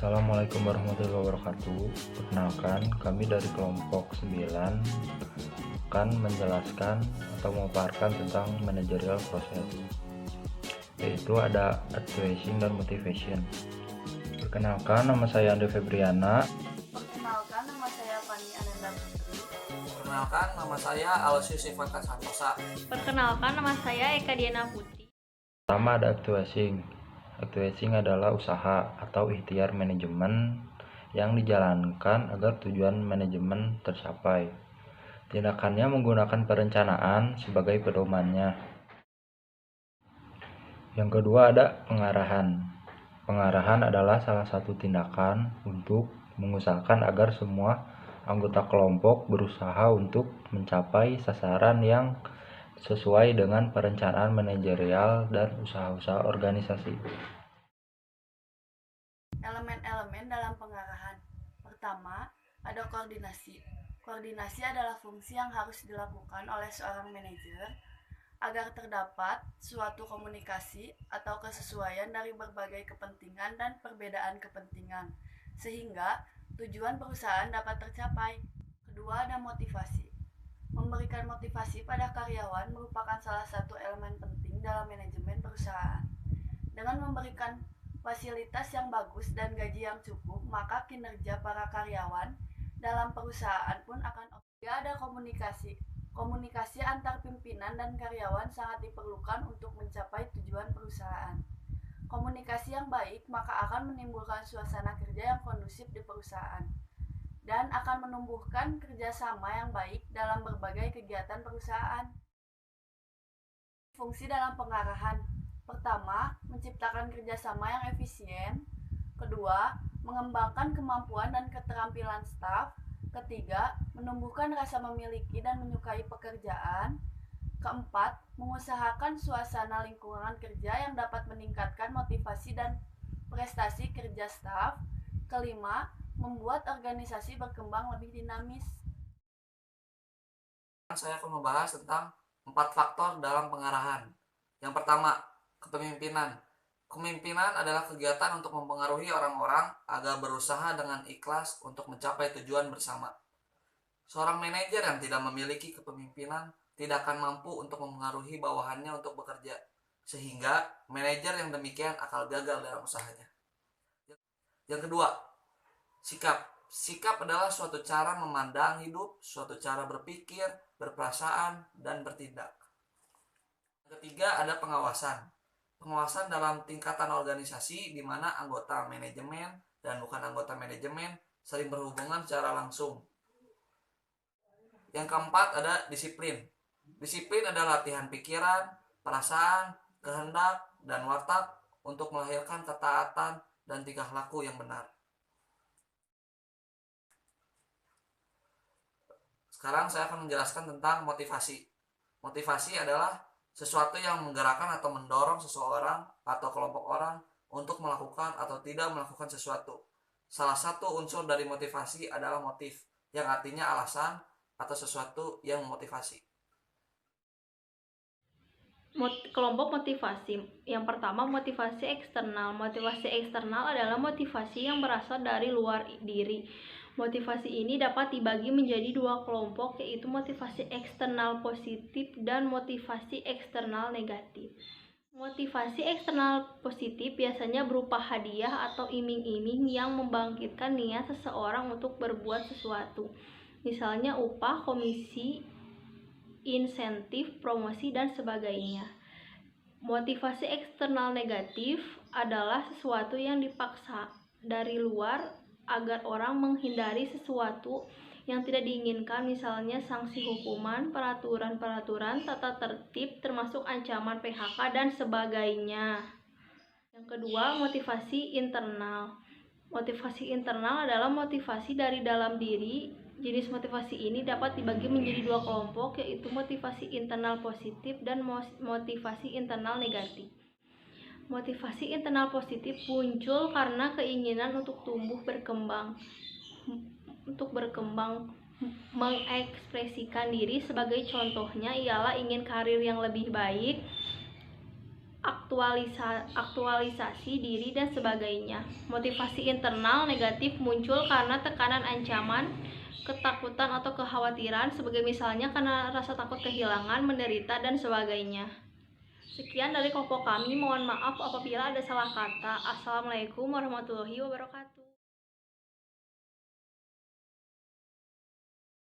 Assalamualaikum warahmatullahi wabarakatuh. Perkenalkan, kami dari kelompok 9 akan menjelaskan atau memaparkan tentang managerial process, yaitu ada advising dan motivation. Perkenalkan, nama saya Andre Febriana. Perkenalkan, nama saya Fani Ananda Putri. Perkenalkan, nama saya Alosius Ivan Santosa. Perkenalkan, nama saya Eka Diana Putri. Pertama ada advising. Advising adalah usaha atau ikhtiar manajemen yang dijalankan agar tujuan manajemen tercapai. Tindakannya menggunakan perencanaan sebagai pedomannya. Yang kedua ada pengarahan. Pengarahan adalah salah satu tindakan untuk mengusahakan agar semua anggota kelompok berusaha untuk mencapai sasaran yang sesuai dengan perencanaan manajerial dan usaha-usaha organisasi. Elemen-elemen dalam pengarahan. Pertama, ada koordinasi. Koordinasi adalah fungsi yang harus dilakukan oleh seorang manajer agar terdapat suatu komunikasi atau kesesuaian dari berbagai kepentingan dan perbedaan kepentingan, sehingga tujuan perusahaan dapat tercapai. Kedua, ada motivasi. Memberikan motivasi pada karyawan merupakan salah satu elemen penting dalam manajemen perusahaan. Dengan memberikan fasilitas yang bagus dan gaji yang cukup, maka kinerja para karyawan dalam perusahaan pun akan optimal. Ada komunikasi. Komunikasi antar pimpinan dan karyawan sangat diperlukan untuk mencapai tujuan perusahaan. Komunikasi yang baik maka akan menimbulkan suasana kerja yang kondusif di perusahaan dan akan menumbuhkan kerjasama yang baik dalam berbagai kegiatan perusahaan. Fungsi dalam pengarahan. Pertama, menciptakan kerjasama yang efisien. Kedua, mengembangkan kemampuan dan keterampilan staf. Ketiga, menumbuhkan rasa memiliki dan menyukai pekerjaan. Keempat, mengusahakan suasana lingkungan kerja yang dapat meningkatkan motivasi dan prestasi kerja staf. Kelima, membuat organisasi berkembang lebih dinamis. Saya akan membahas tentang 4 faktor dalam pengarahan. Yang pertama, kepemimpinan. Kepemimpinan adalah kegiatan untuk mempengaruhi orang-orang agar berusaha dengan ikhlas untuk mencapai tujuan bersama. Seorang manajer yang tidak memiliki kepemimpinan tidak akan mampu untuk mempengaruhi bawahannya untuk bekerja, sehingga manajer yang demikian akan gagal dalam usahanya. Yang kedua, sikap. Sikap adalah suatu cara memandang hidup, suatu cara berpikir, berperasaan, dan bertindak. Yang ketiga, ada pengawasan. Pengawasan dalam tingkatan organisasi di mana anggota manajemen dan bukan anggota manajemen saling berhubungan secara langsung. Yang keempat, ada disiplin. Disiplin adalah latihan pikiran, perasaan, kehendak, dan watak untuk melahirkan ketaatan dan tingkah laku yang benar. Sekarang saya akan menjelaskan tentang motivasi. Motivasi adalah sesuatu yang menggerakkan atau mendorong seseorang atau kelompok orang untuk melakukan atau tidak melakukan sesuatu. Salah satu unsur dari motivasi adalah motif, yang artinya alasan atau sesuatu yang memotivasi. Kelompok motivasi. Yang pertama, motivasi eksternal. Motivasi eksternal adalah motivasi yang berasal dari luar diri. Motivasi ini dapat dibagi menjadi dua kelompok, yaitu motivasi eksternal positif dan motivasi eksternal negatif. Motivasi eksternal positif biasanya berupa hadiah atau iming-iming yang membangkitkan niat seseorang untuk berbuat sesuatu. Misalnya upah, komisi, insentif, promosi, dan sebagainya. Motivasi eksternal negatif adalah sesuatu yang dipaksa dari luar agar orang menghindari sesuatu yang tidak diinginkan, misalnya sanksi hukuman, peraturan-peraturan, tata tertib, termasuk ancaman PHK, dan sebagainya. Yang kedua, motivasi internal. Motivasi internal adalah motivasi dari dalam diri. Jenis motivasi ini dapat dibagi menjadi dua kelompok, yaitu motivasi internal positif dan motivasi internal negatif. Motivasi internal positif muncul karena keinginan untuk tumbuh berkembang, mengekspresikan diri. Sebagai contohnya ialah ingin karir yang lebih baik aktualisasi diri dan sebagainya. Motivasi internal negatif muncul karena tekanan ancaman, ketakutan atau kekhawatiran, sebagai misalnya karena rasa takut kehilangan, menderita, dan sebagainya. Sekian dari kelompok kami, mohon maaf apabila ada salah kata. Assalamualaikum warahmatullahi wabarakatuh.